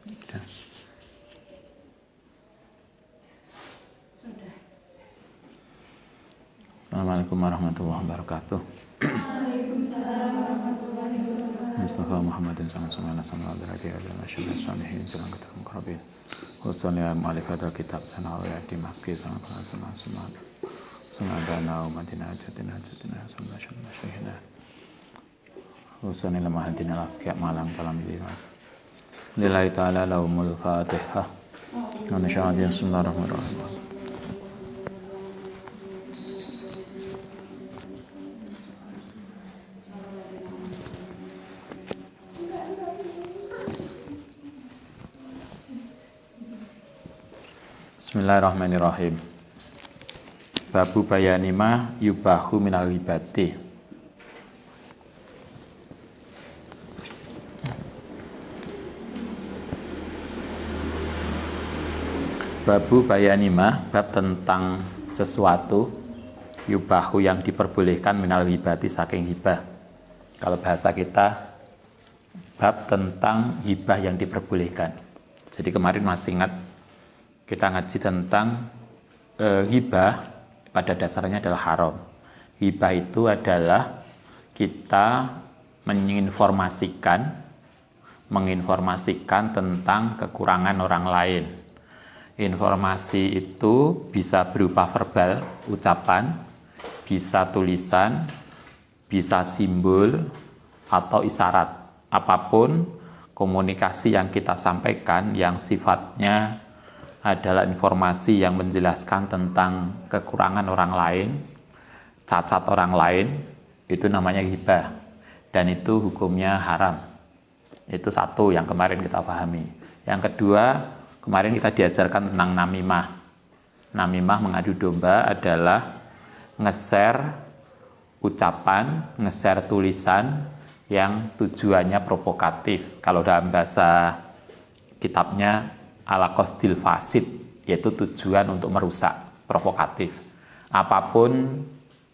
Assalamualaikum warahmatullahi wabarakatuh. Waalaikumsalam warahmatullahi wabarakatuh. Mustafa Muhammadin sallallahu alaihi wasallam jalan kita mukarrabin. Khususnya mu'alifat kitab sanawiyah di masjid Sungadana umatina jatina sallallahu syahina. Khususnya lemah hatinya laskiat malam dalam diri mas. Lillahi ta'ala lahumul fatihah. Wa nasya'adiyah bismillahirrahmanirrahim. Bismillahirrahmanirrahim. Babu bayanima yubahu minal ghibati. Babu bayanima, bab tentang sesuatu yubahu yang diperbolehkan minal ghibati saking hibah. Kalau bahasa kita, bab tentang hibah yang diperbolehkan. Jadi kemarin masih ingat kita ngaji tentang hibah pada dasarnya adalah haram. Hibah itu adalah kita menginformasikan tentang kekurangan orang lain. Informasi itu bisa berupa verbal, ucapan, bisa tulisan, bisa simbol, atau isyarat. Apapun komunikasi yang kita sampaikan yang sifatnya adalah informasi yang menjelaskan tentang kekurangan orang lain, cacat orang lain, itu namanya ghibah. Dan itu hukumnya haram. Itu satu yang kemarin kita pahami. Yang kedua, kemarin kita diajarkan tentang namimah. Namimah mengadu domba adalah nge-share ucapan, nge-share tulisan yang tujuannya provokatif. Kalau dalam bahasa kitabnya ala qasdil fasid, yaitu tujuan untuk merusak, provokatif. Apapun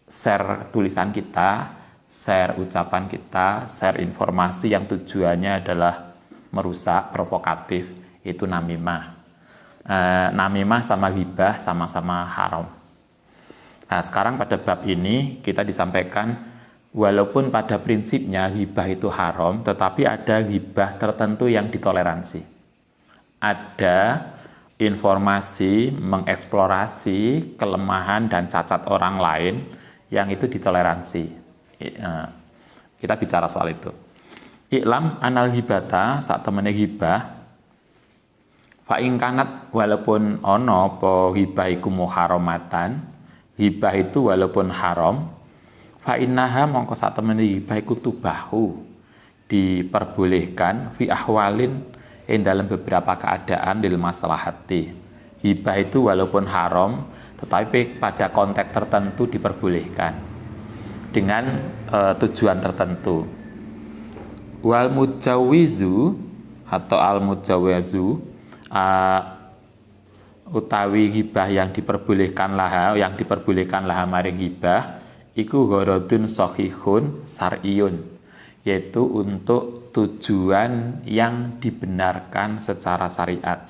share tulisan kita, share ucapan kita, share informasi yang tujuannya adalah merusak, provokatif, itu namimah. Namimah sama ghibah sama-sama haram. Nah, sekarang pada bab ini kita disampaikan walaupun pada prinsipnya ghibah itu haram, tetapi ada ghibah tertentu yang ditoleransi. Ada informasi mengeksplorasi kelemahan dan cacat orang lain yang itu ditoleransi. Kita bicara soal itu. Iklam anal hibata saat temennya hibah fa'ingkanat walaupun ono po hibah iku muharramatan, hibah itu walaupun haram, fa'innaha mongko saat temennya hibah iku tubahu, diperbolehkan fi ahwalin dalam beberapa keadaan lil maslahati. Hibah itu walaupun haram, tetapi pada konteks tertentu diperbolehkan dengan tujuan tertentu. Wal mujawizu atau al mujawizu utawi hibah yang diperbolehkan laha maring hibah iku gharadun shahihun sar'iyun, yaitu untuk tujuan yang dibenarkan secara syariat.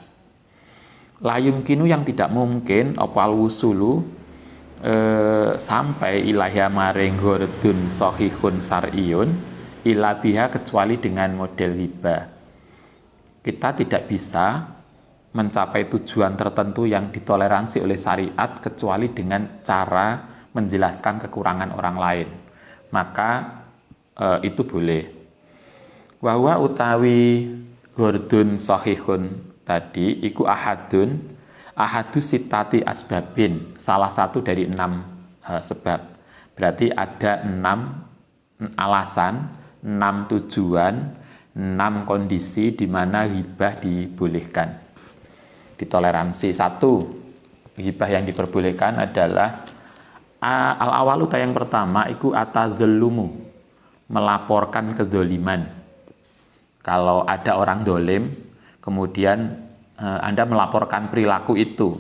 Layum kinu yang tidak mungkin opal wusulu sampai ilahya maring gharadun shahihun sar'iyun ila biha kecuali dengan model hibah. Kita tidak bisa mencapai tujuan tertentu yang ditoleransi oleh syariat kecuali dengan cara menjelaskan kekurangan orang lain. Maka itu boleh. Bahwa utawi gordun sahihun tadi iku ahadu sitati asbabin, salah satu dari 6 sebab. Berarti ada 6 alasan, 6 tujuan, 6 kondisi di mana hibah dibolehkan, ditoleransi. 1, hibah yang diperbolehkan adalah al-awalu yang pertama iku atadzallumu, melaporkan kedzaliman. Kalau ada orang dolim, kemudian Anda melaporkan perilaku itu,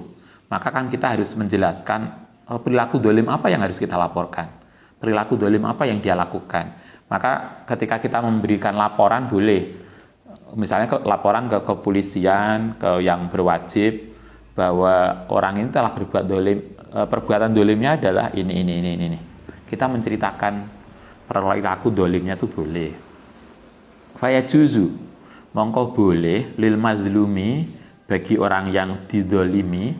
maka kan kita harus menjelaskan perilaku dolim apa yang harus kita laporkan, perilaku dolim apa yang dia lakukan. Maka ketika kita memberikan laporan boleh, misalnya laporan ke kepolisian, ke yang berwajib bahwa orang ini telah berbuat dolim, perbuatan dolimnya adalah ini. Kita menceritakan perilaku dolimnya itu boleh. Faya juzu, mongko boleh lil mazlumi bagi orang yang didolimi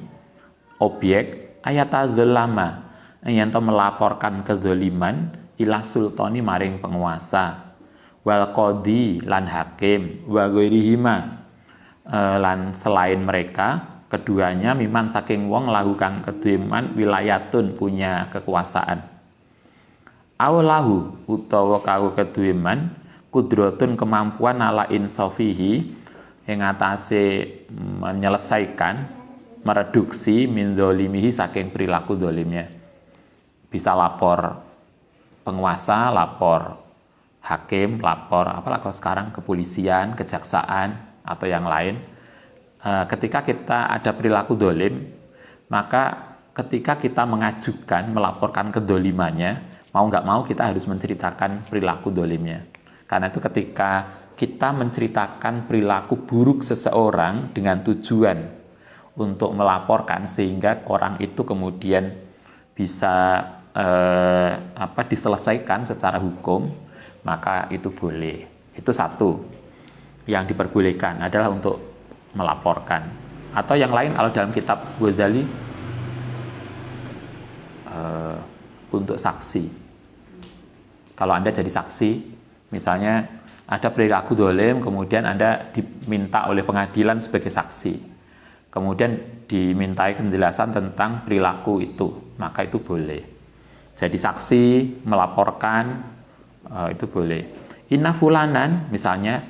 objek ayatadzallama yang melaporkan kezaliman ila sultani maring penguasa wal qadi lan hakim wa ghairihima lan selain mereka keduanya miman saking wong lahu kang kedueman wilayatun punya kekuasaan awalahu utawa kau kedueman kudrotun kemampuan ala insofihi yang atase menyelesaikan mereduksi min dolimihi saking perilaku dolimnya, bisa lapor penguasa, lapor hakim, lapor apalagi sekarang kepolisian, kejaksaan atau yang lain. Ketika kita ada perilaku dolim, maka ketika kita mengajukan, melaporkan kedolimannya, mau nggak mau kita harus menceritakan perilaku dolimnya. Karena itu ketika kita menceritakan perilaku buruk seseorang dengan tujuan untuk melaporkan sehingga orang itu kemudian bisa diselesaikan secara hukum, maka itu boleh. Itu satu yang diperbolehkan adalah untuk melaporkan. Atau yang lain kalau dalam kitab Ghazali untuk saksi. Kalau Anda jadi saksi, misalnya ada perilaku dolim, kemudian Anda diminta oleh pengadilan sebagai saksi, kemudian dimintai penjelasan tentang perilaku itu, maka itu boleh. Jadi saksi melaporkan itu boleh. Inna fulanan misalnya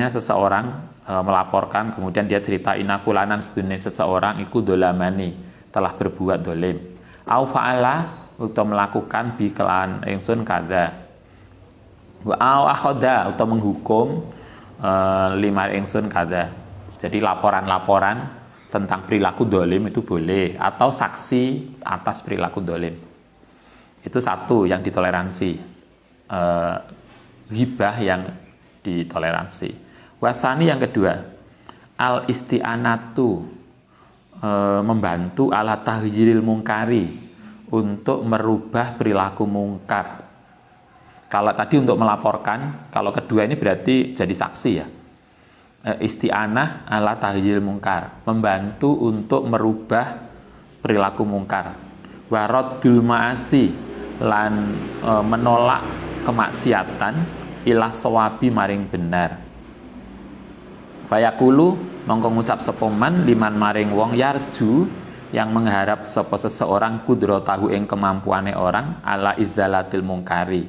seseorang melaporkan, kemudian dia cerita inna fulanan sedunia seseorang iku dolamani telah berbuat dolim. Au fa'ala atau melakukan bi kelan ingsun kada. Wa au akhoda atau menghukum lima ingsun kada. Jadi laporan-laporan tentang perilaku dolim itu boleh, atau saksi atas perilaku dolim. Itu satu yang ditoleransi. Hibah yang ditoleransi. Wasani yang kedua, al isti'anatu, membantu ala tahyiril mungkari, untuk merubah perilaku mungkar. Kalau tadi untuk melaporkan, kalau kedua ini berarti jadi saksi ya. Isti'anah ala tahyiril mungkar, membantu untuk merubah perilaku mungkar. Waradul ma'asi, lan menolak kemaksiatan ilah sawabi maring benar. Bayakulu mongko ngucap sapa man liman maring wong yarju yang mengharap sapa seseorang kudratahu ing kemampuane orang ala izalatil mungkari,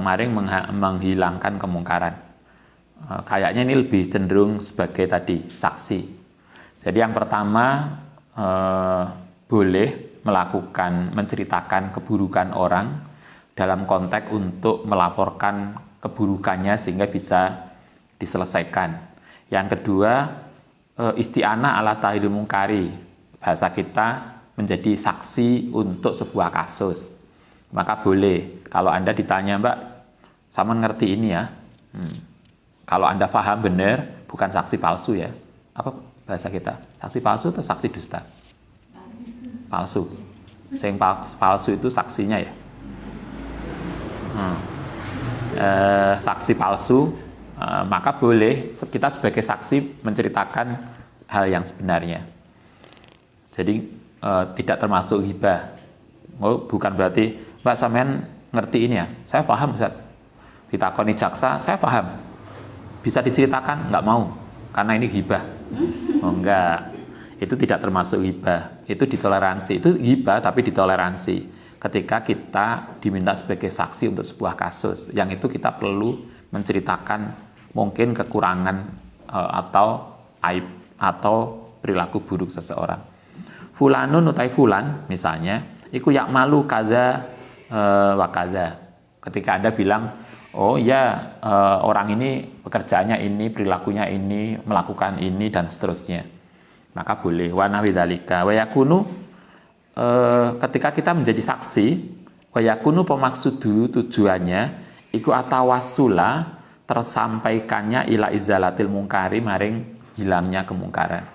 maring menghilangkan kemungkaran. Kayaknya ini lebih cenderung sebagai tadi saksi. Jadi yang pertama boleh menceritakan keburukan orang dalam konteks untuk melaporkan keburukannya sehingga bisa diselesaikan. Yang kedua, isti'anah ala tahyiril mungkari, bahasa kita menjadi saksi untuk sebuah kasus. Maka boleh, kalau Anda ditanya, Mbak, sama ngerti ini ya, kalau Anda paham benar, bukan saksi palsu ya. Apa bahasa kita? Saksi palsu atau saksi dusta? Palsu. Yang palsu itu saksinya ya. Saksi palsu, maka boleh kita sebagai saksi menceritakan hal yang sebenarnya. Jadi tidak termasuk hibah. Bukan berarti Mbak sampean ngerti ini ya, saya paham Ustaz. Ditakoni jaksa, saya paham. Bisa diceritakan? Nggak mau, karena ini hibah. Enggak, itu tidak termasuk hibah. Itu ditoleransi. Itu hibah tapi ditoleransi. Ketika kita diminta sebagai saksi untuk sebuah kasus, yang itu kita perlu menceritakan mungkin kekurangan atau aib atau perilaku buruk seseorang. Fulanun utai fulan misalnya, iku yakmalu kada wa kada. Ketika Anda bilang, oh ya orang ini pekerjaannya ini, perilakunya ini, melakukan ini dan seterusnya, maka boleh. Wa nahwi dzalika wa yakunu, ketika kita menjadi saksi, wayakunu pemaksudu tujuannya iku atawasula tersampaikannya ila izalatil mungkari maring hilangnya kemungkaran.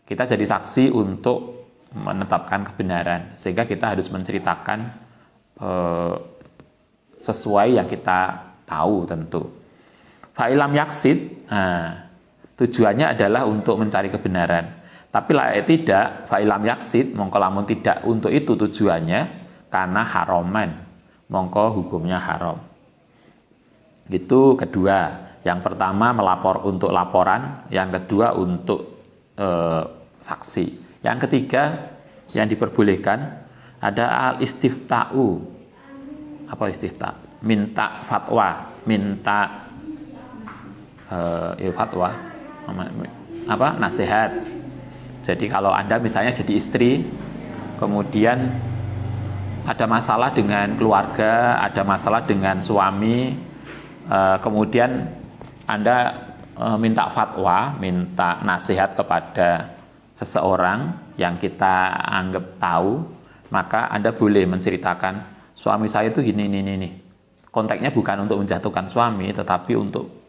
Kita jadi saksi untuk menetapkan kebenaran, sehingga kita harus menceritakan sesuai yang kita tahu tentu. Fa'ilam yaksid, tujuannya adalah untuk mencari kebenaran. Tapi lah tidak, fa'ilam yaksid, mongko lamun tidak untuk itu tujuannya, karena haroman, mongko hukumnya haram. Itu kedua. Yang pertama melapor untuk laporan, yang kedua untuk saksi. Yang ketiga yang diperbolehkan ada al-istifta'u. Apa istifta? Minta fatwa, minta fatwa, apa? Nasihat. Jadi kalau Anda misalnya jadi istri, kemudian ada masalah dengan keluarga, ada masalah dengan suami, kemudian Anda minta fatwa, minta nasihat kepada seseorang yang kita anggap tahu, maka Anda boleh menceritakan, suami saya itu gini. Konteksnya bukan untuk menjatuhkan suami, tetapi untuk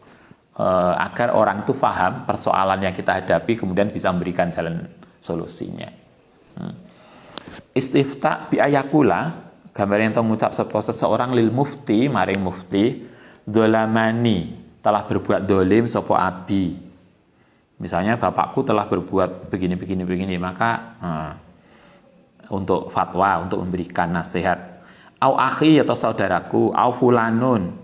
agar orang itu paham persoalan yang kita hadapi, kemudian bisa memberikan jalan solusinya. Istifta bi ayakula, gambar yang mengucap seseorang lil mufti, maring mufti, dolamani, telah berbuat dolim sopo abi. Misalnya bapakku telah berbuat begini, maka untuk fatwa, untuk memberikan nasihat. Au akhi atau saudaraku, au fulanun,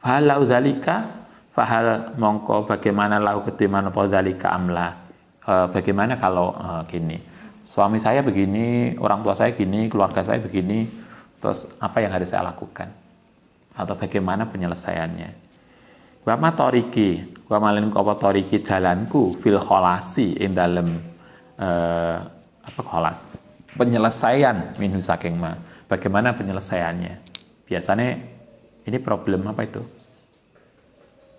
fahalau dzalika, fahal mongko bagaimana lau ketiman apa dzalika amla. Bagaimana kalau gini, suami saya begini, orang tua saya gini, keluarga saya begini, terus apa yang harus saya lakukan? Atau bagaimana penyelesaiannya? Wa ma toriki, wa malin apa toriki jalanku fil kholasi ing dalem kholas, penyelesaian minhu saking ma. Bagaimana penyelesaiannya? Biasanya ini problem apa itu?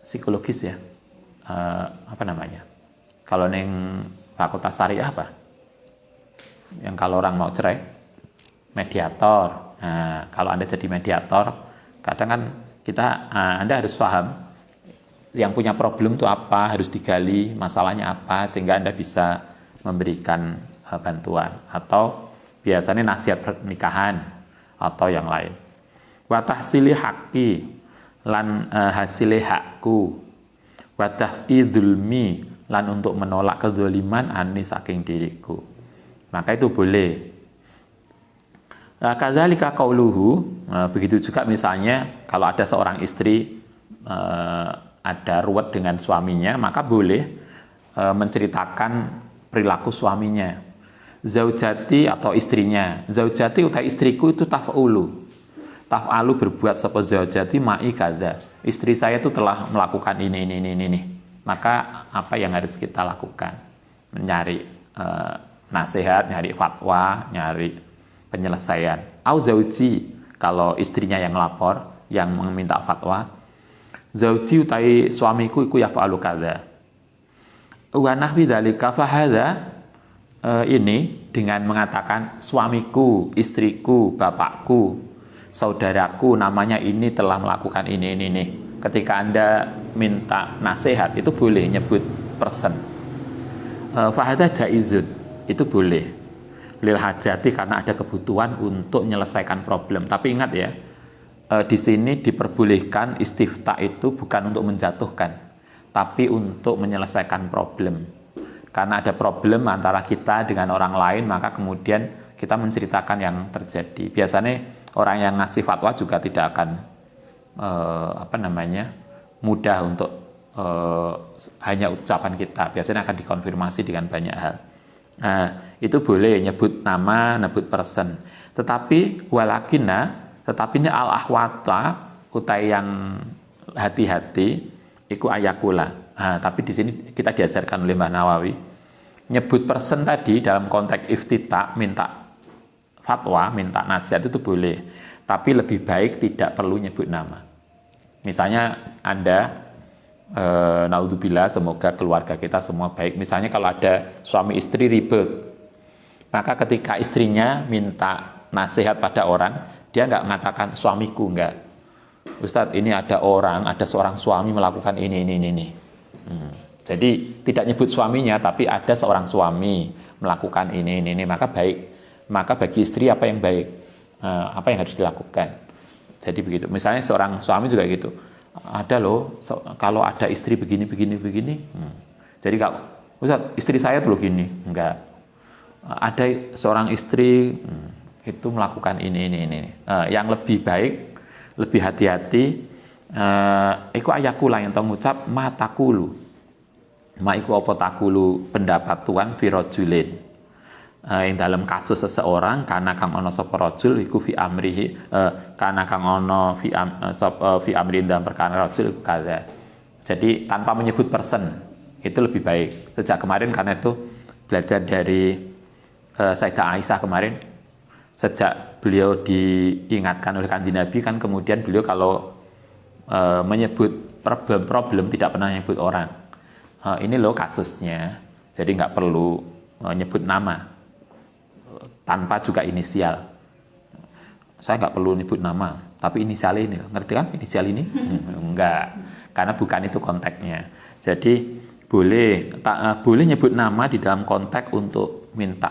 Psikologis ya. Apa namanya? Kalau neng fakultas syariah apa? Yang kalau orang mau cerai, mediator. Nah, kalau Anda jadi mediator, kadang kan kita Anda harus paham yang punya problem itu apa, harus digali masalahnya apa, sehingga Anda bisa memberikan bantuan. Atau biasanya nasihat pernikahan atau yang lain. Wa tahsili haqqi, lan hasile hakku, wa taf'idulmi, lan untuk menolak kezaliman ani saking diriku. Maka itu boleh. Kadzalika qauluhu, begitu juga misalnya kalau ada seorang istri ada ruwet dengan suaminya, maka boleh menceritakan perilaku suaminya. Zaujati atau istrinya. Zaujati utai istriku itu taf'ulu. Taf'alu berbuat sapa zaujati ma'i kadza. Istri saya itu telah melakukan ini. Maka apa yang harus kita lakukan? Mencari nasihat, nyari fatwa, nyari penyelesaian. Au zauji, kalau istrinya yang lapor, yang meminta fatwa. Zauji utai suamiku iku yaf'alu kadza. Wa nahwi dzalika fa hadza, ini dengan mengatakan suamiku, istriku, bapakku, saudaraku namanya ini telah melakukan ini. Ketika Anda minta nasihat itu boleh nyebut person. Fa hadza jaizun, itu boleh. Lil hajati, karena ada kebutuhan untuk menyelesaikan problem. Tapi ingat ya, di sini diperbolehkan istifta itu bukan untuk menjatuhkan, tapi untuk menyelesaikan problem. Karena ada problem antara kita dengan orang lain, maka kemudian kita menceritakan yang terjadi. Biasanya orang yang ngasih fatwa juga tidak akan mudah untuk hanya ucapan kita. Biasanya akan dikonfirmasi dengan banyak hal. Itu boleh nyebut nama, nyebut person. Tetapi tetapi ini al-ahwata, utai yang hati-hati, iku ayakula. Tapi di sini kita diajarkan oleh Mbah Nawawi, nyebut person tadi dalam konteks iftita, minta fatwa, minta nasihat itu boleh. Tapi lebih baik tidak perlu nyebut nama. Misalnya Anda, naudzubillah, semoga keluarga kita semua baik. Misalnya kalau ada suami istri ribet, maka ketika istrinya minta nasihat pada orang, dia nggak mengatakan suamiku, enggak. Ustadz, ini ada seorang suami melakukan ini. Jadi tidak nyebut suaminya, tapi ada seorang suami melakukan ini. Maka baik. Maka bagi istri apa yang baik? Apa yang harus dilakukan? Jadi begitu. Misalnya seorang suami juga gitu. Ada loh, kalau ada istri begini. Jadi kalau Ustadz, istri saya tuh gini. Enggak. Ada seorang istri itu melakukan ini. Yang lebih baik, lebih hati-hati. Iku ayakula yang tahu ngucap matakulu. Ma iku apa takulu pendapat Tuhan firojulin. Yang dalam kasus seseorang karena kang ono sapa rajul iku fi amrihi karena kang ono fi amri dalam perkara rajul iku kada. Jadi tanpa menyebut person itu lebih baik. Sejak kemarin karena itu belajar dari Sayyidah Aisyah kemarin, sejak beliau diingatkan oleh Kanjeng Nabi kan kemudian beliau kalau menyebut problem tidak pernah menyebut orang. Ini loh kasusnya, jadi nggak perlu menyebut nama tanpa juga inisial. Saya nggak perlu nyebut nama, tapi inisial ini, ngerti kan inisial ini? Enggak, karena bukan itu konteksnya. Jadi boleh nyebut nama di dalam konteks untuk minta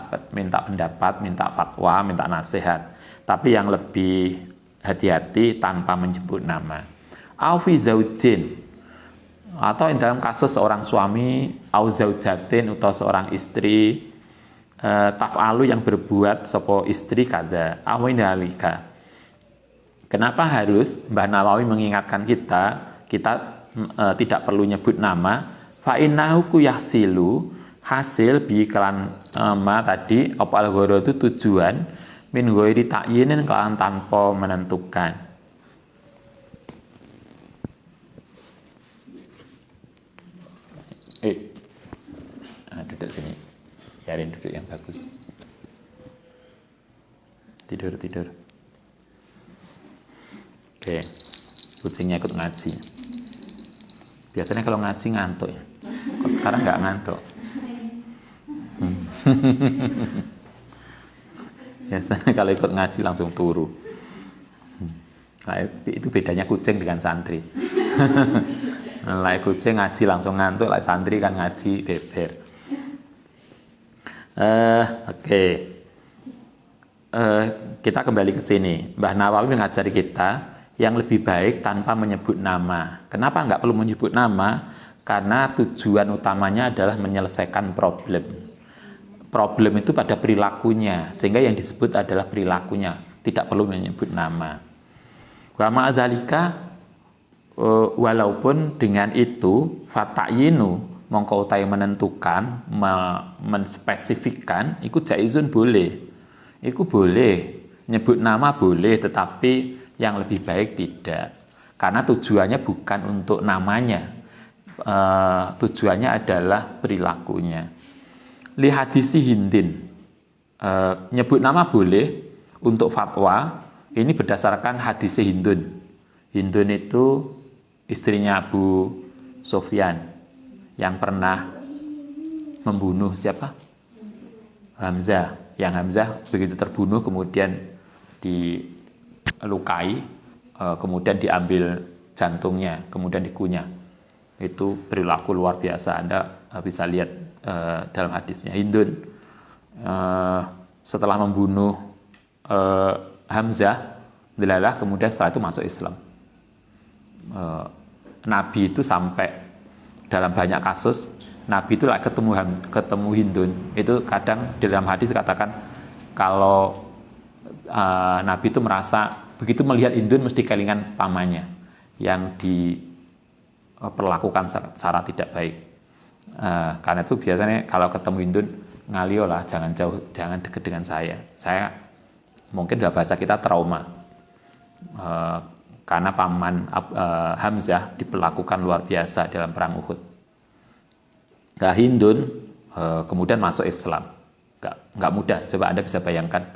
pendapat, minta fatwa, minta nasihat. Tapi yang lebih hati-hati tanpa menyebut nama. Aufi zaujin, atau dalam kasus seorang suami, au zaujatin atau seorang istri, taf'alu yang berbuat sopo istri kada, awin dalika. Kenapa harus Mbah Nawawi mengingatkan kita tidak perlu nyebut nama? Fa innahu kuyahsilu hasil bi kelan ma tadi apa al-ghara itu tujuan min ghairi ta'yinin kelan tanpa menentukan. Duduk sini. Biarin duduk yang bagus. Tidur. Oke. Kucingnya ikut ngaji. Biasanya kalau ngaji ngantuk ya. Kok sekarang nggak ngantuk? Biasanya kalau ikut ngaji langsung turu. Nah, itu bedanya kucing dengan santri. Lah kucing ngaji langsung ngantuk, lah santri kan ngaji beber. Oke. Kita kembali ke sini. Mbah Nawawi mengajari kita yang lebih baik tanpa menyebut nama. Kenapa nggak perlu menyebut nama? Karena tujuan utamanya adalah menyelesaikan problem. Problem itu pada perilakunya, sehingga yang disebut adalah perilakunya, tidak perlu menyebut nama. Wa ma'adzalika, walaupun dengan itu fatayinu mongko utai menentukan, menspesifikkan, itu jaizun boleh. Itu boleh, nyebut nama boleh, tetapi yang lebih baik tidak. Karena tujuannya bukan untuk namanya, tujuannya adalah perilakunya. Li hadisi Hindin, nyebut nama boleh untuk fatwa. Ini berdasarkan hadis Hindun. Hindun itu istrinya Abu Sufyan yang pernah membunuh siapa? Hamzah. Yang Hamzah begitu terbunuh kemudian dilukai, kemudian diambil jantungnya, kemudian dikunyah. Itu perilaku luar biasa. Anda bisa lihat dalam hadisnya. Hindun setelah membunuh Hamzah, dilalah kemudian setelah itu masuk Islam. Nabi itu sampai dalam banyak kasus Nabi itu ketemu Hindun, itu kadang dalam hadis dikatakan kalau Nabi itu merasa begitu melihat Hindun mesti kelingan pamannya yang diperlakukan secara tidak baik. Karena itu biasanya kalau ketemu Hindun ngaliolah, jangan jauh, jangan dekat dengan saya. Saya mungkin dalam bahasa kita trauma karena paman Hamzah diperlakukan luar biasa dalam perang Uhud. Nah, Hindun kemudian masuk Islam, nggak mudah. Coba Anda bisa bayangkan,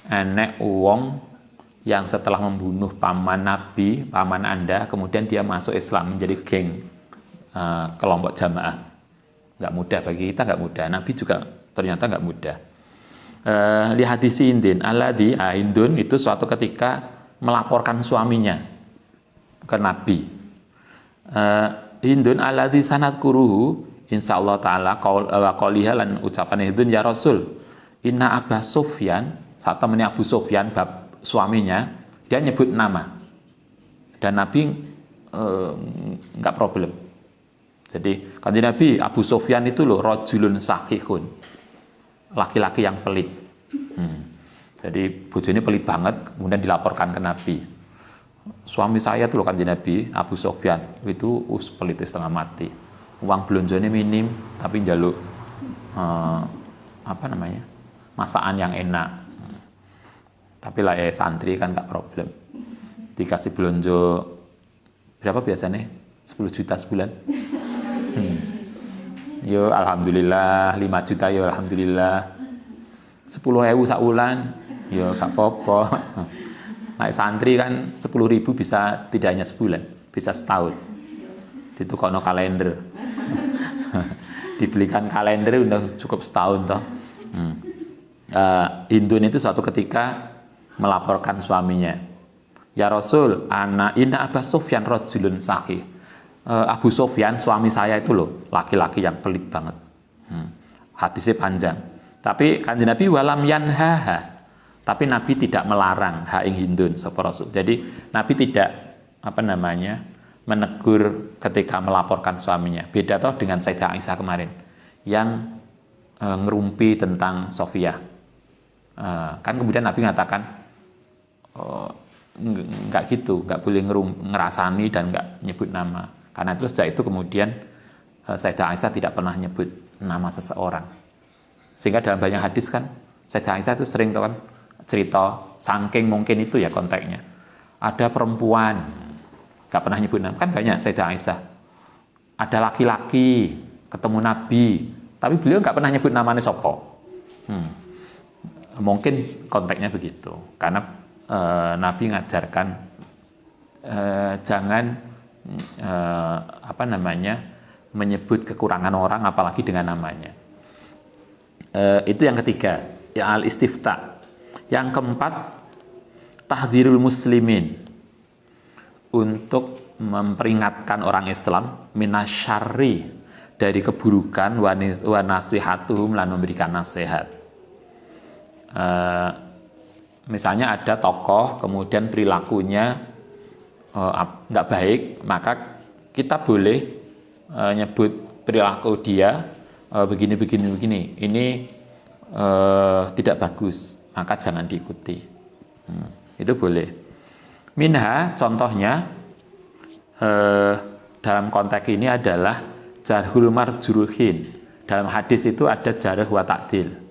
enek uwong yang setelah membunuh paman Nabi, paman Anda, kemudian dia masuk Islam menjadi geng kelompok jamaah. Nggak mudah bagi kita, nggak mudah. Nabi juga ternyata nggak mudah. Li hadisi Hindin, Hindun itu suatu ketika melaporkan suaminya. ke Nabi. Hindun alladzi sanadkuruhu insyaallah taala wa qaliha lan ucapan Hindun ya Rasul. Inna Aba Sufyan, saat temannya Abu Sufyan bab suaminya, dia nyebut nama. Dan Nabi enggak problem. Jadi kanjeng Nabi Abu Sufyan itu loh rajulun sahihun. Laki-laki yang pelit. Jadi bojone pelit banget, kemudian dilaporkan ke Nabi. Suami saya tuh loh kanjeng Nabi Abu Sufyan itu pelit setengah mati. Uang belonjone minim tapi njaluk masakan yang enak. Tapi lah santri kan nggak problem. Dikasih belonjo berapa biasanya? 10 juta sebulan. Yo alhamdulillah 5 juta yo alhamdulillah. 10.000 sak wulan yo gak apa-apa. Nah, santri kan 10.000 bisa tidak hanya sebulan, bisa setahun. Ditukono kalender. Dibelikan kalender udah cukup setahun toh. Hindun itu suatu ketika melaporkan suaminya, ya Rasul, inna Abu Sufyan rajulun sahih. Abu Sufyan suami saya itu loh laki-laki yang pelit banget. Hadisnya panjang. Tapi kanjeng Nabi walam yanhaha. Tapi Nabi tidak melarang ing Hindun sapa Rasul. Jadi Nabi tidak menegur ketika melaporkan suaminya. Beda toh dengan Sayyidah Aisyah kemarin yang ngerumpi tentang Sofia. Kan kemudian Nabi mengatakan nggak gitu, nggak boleh ngerasani dan nggak nyebut nama. Karena itu sejak itu kemudian Sayyidah Aisyah tidak pernah nyebut nama seseorang. Sehingga dalam banyak hadis kan Sayyidah Aisyah itu sering tuh kan cerita, saking mungkin itu ya konteksnya. Ada perempuan nggak pernah nyebut nama, kan banyak Sayyidah Aisyah. Ada laki-laki ketemu Nabi, tapi beliau nggak pernah nyebut namanya sopo. Mungkin konteksnya begitu, karena Nabi ngajarkan jangan menyebut kekurangan orang apalagi dengan namanya. Itu yang ketiga, ya al-istifta. Yang keempat, tahdzirul muslimin, untuk memperingatkan orang Islam minasyarri, dari keburukan, wa nasihatuhum, lan memberikan nasihat. Misalnya ada tokoh kemudian perilakunya nggak baik, maka kita boleh nyebut perilaku dia begini, ini tidak bagus, maka jangan diikuti. Itu boleh. Minha, contohnya dalam konteks ini adalah jarhul marjuruhin. Dalam hadis itu ada jarh wa ta'dil.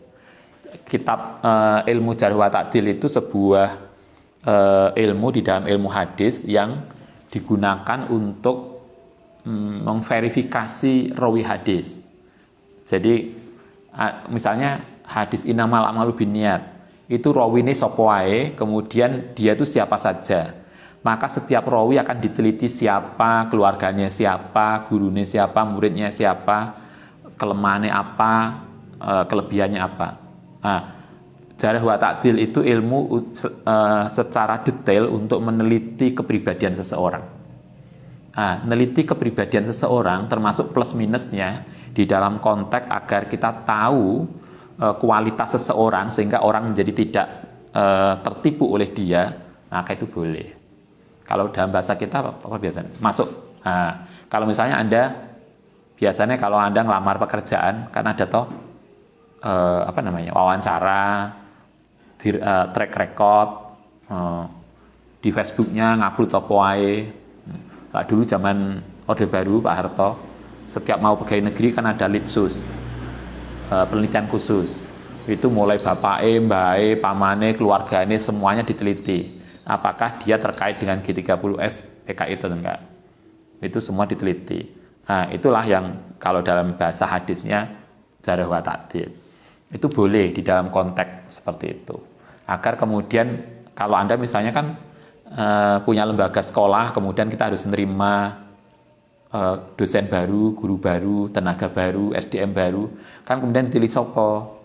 Kitab ilmu jarh wa ta'dil itu sebuah ilmu di dalam ilmu hadis yang digunakan untuk memverifikasi rawi hadis. Jadi misalnya hadis innamal a'malu binniyat, itu rawi ini sapa wae, kemudian dia itu siapa saja. Maka setiap rawi akan diteliti siapa, keluarganya siapa, gurunya siapa, muridnya siapa, kelemahannya apa, kelebihannya apa. Nah, jarh wa ta'dil itu ilmu secara detail untuk meneliti kepribadian seseorang. Nah, meneliti kepribadian seseorang termasuk plus minusnya di dalam konteks agar kita tahu kualitas seseorang sehingga orang menjadi tidak tertipu oleh dia, maka itu boleh. Kalau dalam bahasa kita apa biasanya? Masuk. Nah, kalau misalnya biasanya kalau Anda ngelamar pekerjaan kan ada toh wawancara, track record, di Facebooknya ngupload apa wae. Nah, dulu zaman Orde Baru Pak Harto, setiap mau pegawai negeri kan ada litsus, penelitian khusus. Itu mulai bapake, mbake, pamane, keluargane semuanya diteliti. Apakah dia terkait dengan G30S PKI itu enggak? Itu semua diteliti. Nah, itulah yang kalau dalam bahasa hadisnya jarh wa ta'dil. Itu boleh di dalam konteks seperti itu. Agar kemudian kalau Anda misalnya kan punya lembaga sekolah, kemudian kita harus menerima dosen baru, guru baru, tenaga baru, SDM baru, kan kemudian dipilih sopo,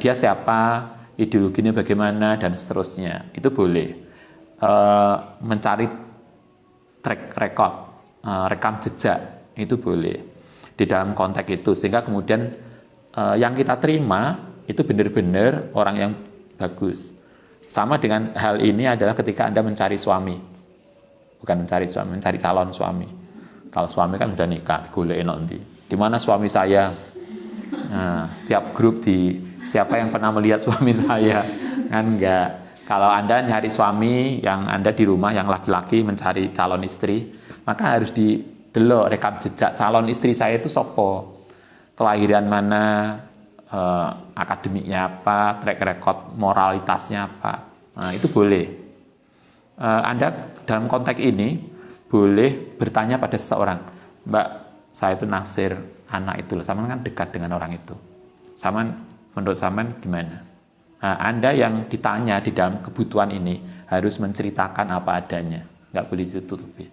dia siapa, ideologinya bagaimana, dan seterusnya. Itu boleh. mencari track record, rekam jejak, itu boleh di dalam konteks itu, sehingga kemudian yang kita terima itu benar-benar orang yang bagus. Sama dengan hal ini adalah ketika Anda mencari suami, bukan mencari suami, mencari calon suami. Kalau suami kan udah nikah, golek nanti. Di mana suami saya? Nah, setiap grup siapa yang pernah melihat suami saya? Kan enggak. Kalau Anda nyari suami, yang Anda di rumah yang laki-laki mencari calon istri, maka harus didelok rekam jejak calon istri saya itu sopo, kelahiran mana, akademiknya apa, track record moralitasnya apa. Nah, itu boleh. Anda dalam konteks ini boleh bertanya pada seseorang, Mbak, saya itu naksir anak itu, sama kan dekat dengan orang itu. Sama menurut Saman gimana? Nah, Anda yang ditanya di dalam kebutuhan ini harus menceritakan apa adanya, nggak boleh ditutupi.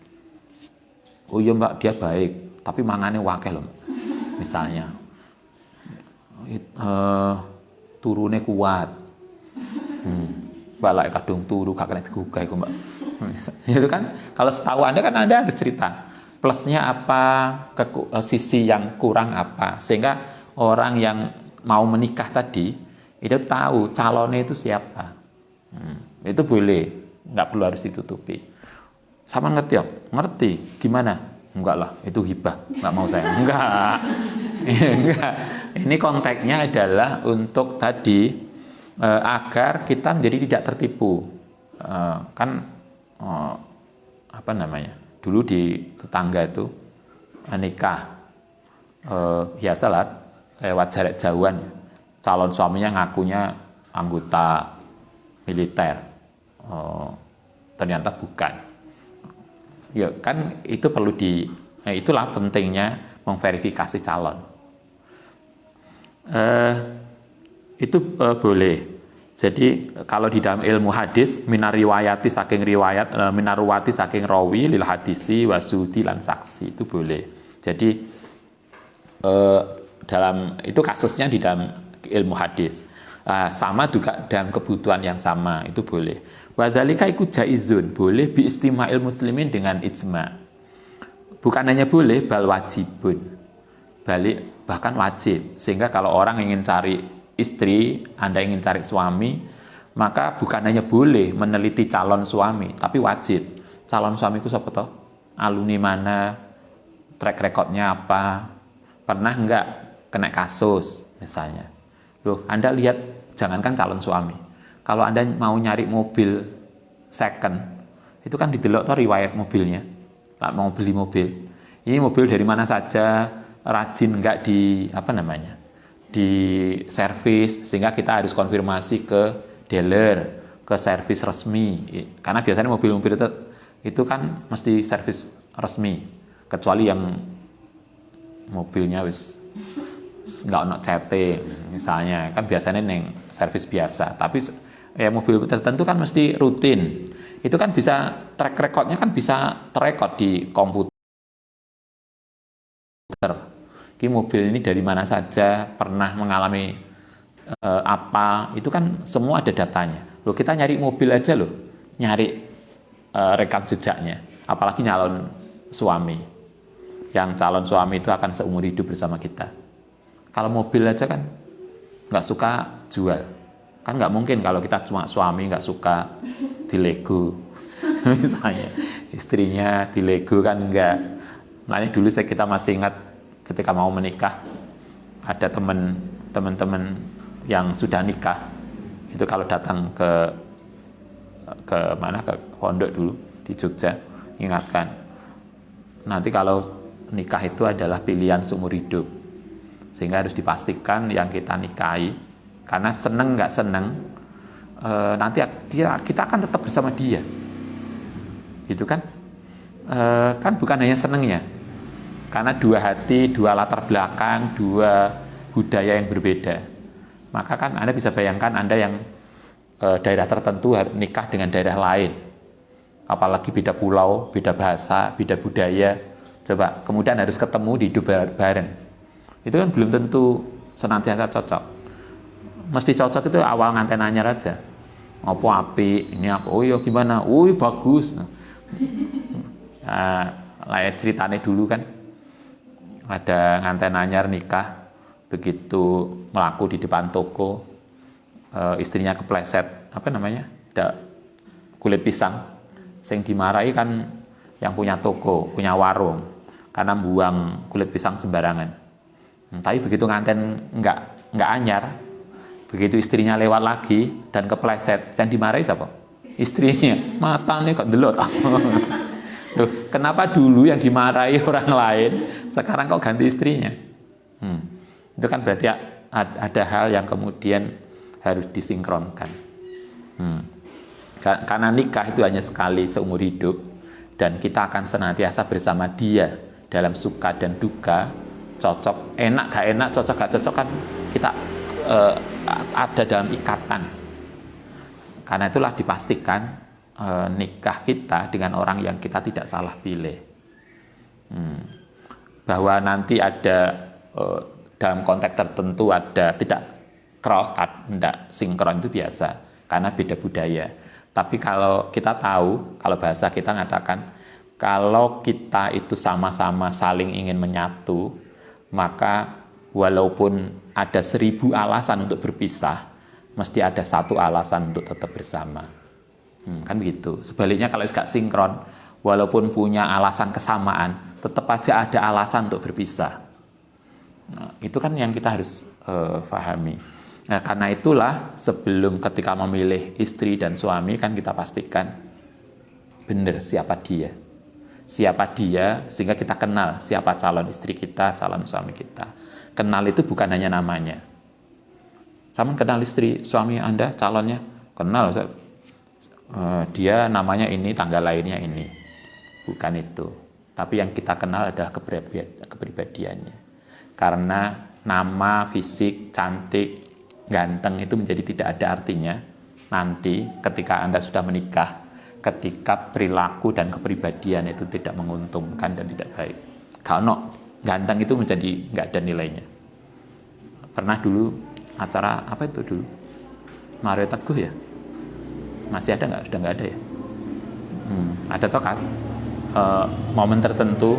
Oh iya Mbak, dia baik, tapi mangannya wakil loh, misalnya. Turune kuat. Balak kadung turu gak kena digugah iku Mbak. Itu kan kalau setahu Anda kan Anda harus cerita. Plusnya apa, sisi yang kurang apa, sehingga orang yang mau menikah tadi itu tahu calonnya itu siapa. Itu boleh, nggak perlu harus ditutupi. Sama ngerti ya? Ngerti gimana? Enggak lah, itu hibah, nggak mau saya. Enggak. Enggak. Ini konteksnya adalah untuk tadi agar kita menjadi tidak tertipu. Apa namanya? Dulu di tetangga itu nikah, biasalah lewat jarak jauhan, calon suaminya ngakunya anggota militer, ternyata bukan. Ya kan itu perlu itulah pentingnya memverifikasi calon. Itu boleh. Jadi kalau di dalam ilmu hadis minariwayati saking riwayat, minaruwati saking rawi lil hadisi wasudi lan saksi, itu boleh. Jadi dalam itu kasusnya di dalam ilmu hadis. Sama juga dalam kebutuhan yang sama, itu boleh. Wadzalika iku jaizun, boleh bi istima'il muslimin dengan ijma'. Bukan hanya boleh, bal wajibun. Bahkan wajib. Sehingga kalau orang ingin cari istri, Anda ingin cari suami, maka bukan hanya boleh meneliti calon suami, tapi wajib. Calon suami itu siapa toh? Alumni mana? Track recordnya apa? Pernah enggak kena kasus misalnya? Loh, Anda lihat, jangankan calon suami. Kalau Anda mau nyari mobil second, itu kan didelok toh riwayat mobilnya. Lah mau beli mobil. Ini mobil dari mana saja, rajin enggak di di servis, sehingga kita harus konfirmasi ke dealer, ke servis resmi, karena biasanya mobil-mobil itu kan mesti servis resmi, kecuali yang mobilnya wis nggak ono CT misalnya, kan biasanya neng servis biasa, tapi ya mobil tertentu kan mesti rutin, itu kan bisa track recordnya kan bisa terekod di komputer. Ini mobil ini dari mana saja, pernah mengalami apa, itu kan semua ada datanya. Loh, kita nyari mobil aja loh, nyari rekam jejaknya, apalagi calon suami. Yang calon suami itu akan seumur hidup bersama kita. Kalau mobil aja kan nggak suka jual, kan nggak mungkin kalau kita cuma suami nggak suka dilego, misalnya istrinya dilego kan enggak. Nah ini dulu kita masih ingat ketika mau menikah, ada teman-teman yang sudah nikah, itu kalau datang ke pondok dulu di Jogja, ingatkan, nanti kalau nikah itu adalah pilihan seumur hidup, sehingga harus dipastikan yang kita nikahi, karena seneng nggak seneng, nanti kita akan tetap bersama dia, gitu kan? Kan bukan hanya senengnya, karena dua hati, dua latar belakang, dua budaya yang berbeda. Maka kan Anda bisa bayangkan Anda yang daerah tertentu nikah dengan daerah lain, apalagi beda pulau, beda bahasa, beda budaya. Coba, kemudian harus ketemu di hidup bareng. Itu kan belum tentu senantiasa cocok. Mesti cocok itu awal nganten anyar aja. Apa apik, ini apa? Oh ya gimana? Oh ya bagus. Nah, lah ceritanya dulu kan ada nganten anyar nikah, begitu melaku di depan toko, istrinya kepleset apa namanya? Ada kulit pisang. Sing dimarahi kan yang punya toko, punya warung karena buang kulit pisang sembarangan. Tapi begitu nganten nggak anyar, begitu istrinya lewat lagi dan kepleset, yang dimarahi siapa? Istrinya. Matanya kok delok. Loh, kenapa dulu yang dimarahi orang lain, sekarang kok ganti istrinya? Itu kan berarti ada hal yang kemudian harus disinkronkan. Karena nikah itu hanya sekali seumur hidup, dan kita akan senantiasa bersama dia dalam suka dan duka, cocok, enak gak enak, cocok gak cocok kan kita ada dalam ikatan. Karena itulah dipastikan nikah kita dengan orang yang kita tidak salah pilih. Bahwa nanti ada dalam konteks tertentu ada tidak cross, tidak sinkron itu biasa karena beda budaya. Tapi kalau kita tahu, kalau bahasa kita mengatakan kalau kita itu sama-sama saling ingin menyatu, maka walaupun ada 1000 alasan untuk berpisah, mesti ada satu alasan untuk tetap bersama. Kan begitu. Sebaliknya kalau nggak sinkron, walaupun punya alasan kesamaan, tetap aja ada alasan untuk berpisah. Nah, itu kan yang kita harus pahami. Nah, karena itulah sebelum ketika memilih istri dan suami kan kita pastikan benar siapa dia. Siapa dia sehingga kita kenal siapa calon istri kita, calon suami kita. Kenal itu bukan hanya namanya. Sama kenal istri suami Anda, calonnya, kenal. Dia namanya ini, tanggal lahirnya ini. Bukan itu. Tapi yang kita kenal adalah kepribadiannya. Karena nama, fisik, cantik, ganteng itu menjadi tidak ada artinya nanti ketika Anda sudah menikah, ketika perilaku dan kepribadian itu tidak menguntungkan dan tidak baik. Kalau ganteng itu menjadi nggak ada nilainya. Pernah dulu acara apa itu dulu? Mario Teguh ya? Masih ada nggak? Sudah nggak ada ya? Ada toh kan? Momen tertentu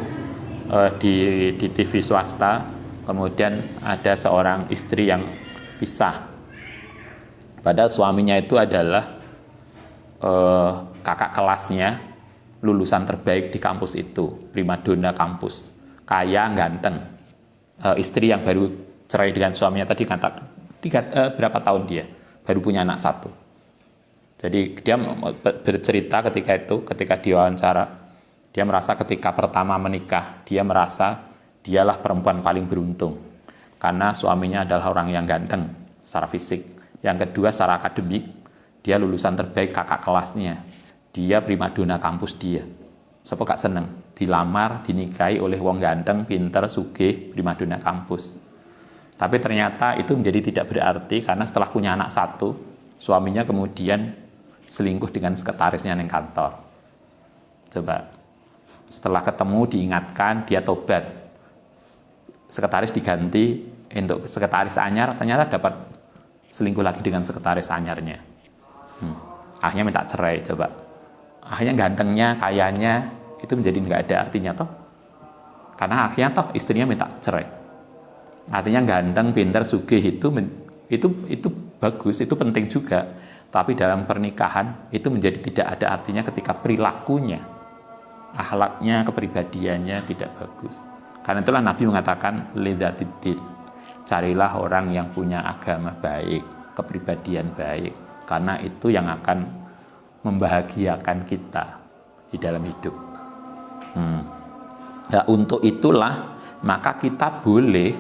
di TV swasta, kemudian ada seorang istri yang pisah. Padahal suaminya itu adalah kakak kelasnya, lulusan terbaik di kampus itu, primadona kampus, kaya, ganteng. Istri yang baru cerai dengan suaminya tadi katakan berapa tahun dia baru punya anak 1. Jadi dia bercerita ketika diwawancara, dia merasa ketika pertama menikah, dia merasa dialah perempuan paling beruntung karena suaminya adalah orang yang ganteng secara fisik. Yang kedua secara akademik, dia lulusan terbaik kakak kelasnya, dia primadona kampus dia. Siapa gak seneng dilamar, dinikahi oleh wong ganteng, pinter, sugih, primadona kampus. Tapi ternyata itu menjadi tidak berarti karena setelah punya anak 1, suaminya kemudian selingkuh dengan sekretarisnya di kantor. Coba, setelah ketemu diingatkan, dia tobat. Sekretaris diganti untuk sekretaris anyar, ternyata dapat selingkuh lagi dengan sekretaris anyarnya. Akhirnya minta cerai. Coba, akhirnya gantengnya, kayanya itu menjadi nggak ada artinya toh, karena akhirnya toh istrinya minta cerai. Artinya ganteng, pintar, sugih itu bagus, itu penting juga. Tapi dalam pernikahan itu menjadi tidak ada artinya ketika perilakunya, akhlaknya, kepribadiannya tidak bagus. Karena itulah Nabi mengatakan lidzatiddin, carilah orang yang punya agama baik, kepribadian baik, karena itu yang akan membahagiakan kita di dalam hidup. Nah, untuk itulah maka kita boleh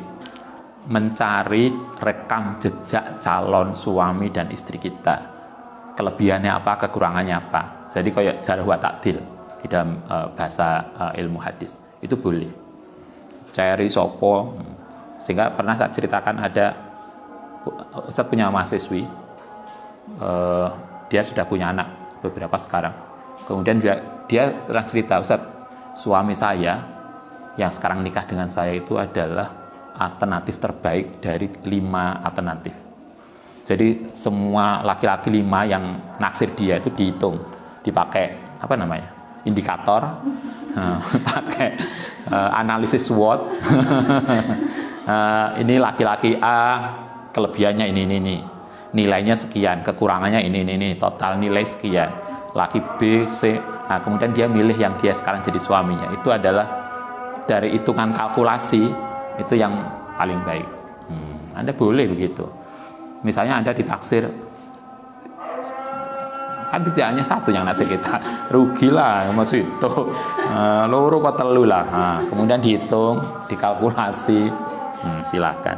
mencari rekam jejak calon suami dan istri kita, kelebihannya apa, kekurangannya apa. Jadi kayak jarh wa ta'dil di dalam bahasa ilmu hadis itu boleh cari sopo. Sehingga pernah saya ceritakan ada Ustaz punya mahasiswi, dia sudah punya anak beberapa sekarang. Kemudian dia pernah cerita, Ustaz, suami saya yang sekarang nikah dengan saya itu adalah alternatif terbaik dari 5 alternatif. Jadi semua laki-laki 5 yang naksir dia itu dihitung, dipakai apa namanya? Indikator, pakai analisis SWOT. Ini laki-laki A kelebihannya ini, nilainya sekian, kekurangannya ini, total nilai sekian. Laki B, C, nah kemudian dia milih yang dia sekarang jadi suaminya. Itu adalah dari hitungan kalkulasi itu yang paling baik. Anda boleh begitu. Misalnya Anda ditaksir, kan tidak hanya satu yang naksir kita, rugilah maksud itu, loro kok telu lah. Nah, kemudian dihitung, dikalkulasi, silakan.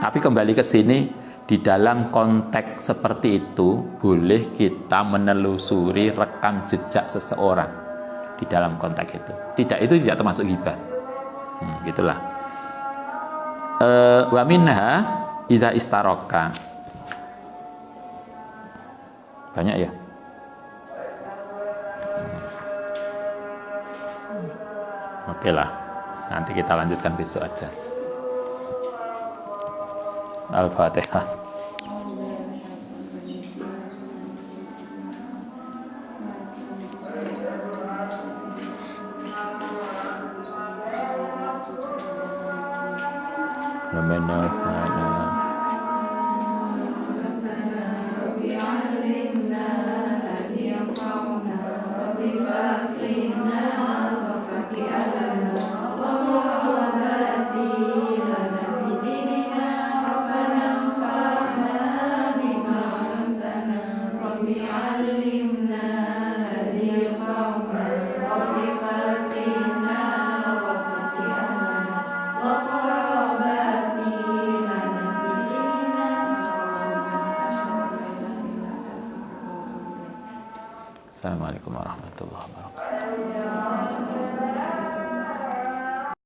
Tapi kembali ke sini, di dalam konteks seperti itu boleh kita menelusuri rekam jejak seseorang di dalam konteks itu. Itu tidak termasuk ghibah. Gitulah. Wa minha idza istaraka. Banyak ya? Oke lah, nanti kita lanjutkan besok aja. Al-Fatihah. Assalamualaikum warahmatullahi wabarakatuh.